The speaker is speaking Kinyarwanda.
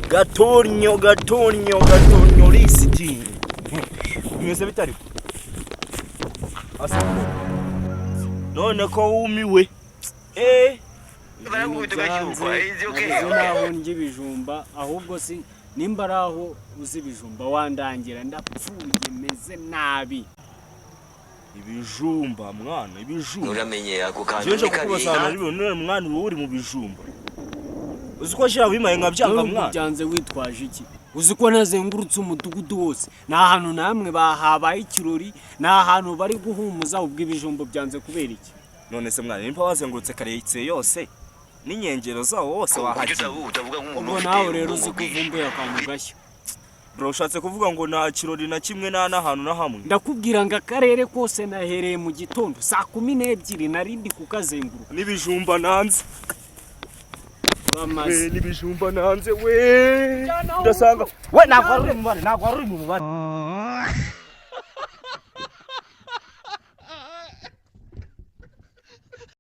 gatonyo lisiti. Mwese bitari asa none ko wumiwe naho njibijumba ahubwo si nimba araho uzibijumba wandangira ndapfuye meze nabi. Ibijumba mwana ibijumba uramenye ako kantu je kubasana none mwana uri mu bijumba uziko shira wimaye nkabyanga mwana byanze witwaje iki uziko nazengurutse umudugudu wose na hantu namwe bahabaye ikirori na hantu bari guhumuza ubw'ibijumbo byanze kubera iki none se mwana nimba wazengurutse kareyitse yose n'inyengero zawo wose wahagiye ubwo nawe rero uzikuvumbuye akantu gashya bro ushatse kuvuga ngo nta kirori na kimwe na hantu na hamwe ndakubwira ngo akarere kose nahereye mu gitondo saa 12 narindi kukazenguruka n'ibijumba nanze bamaze n'ibijumba nanze we ndasanga we nagwa ari mu mubare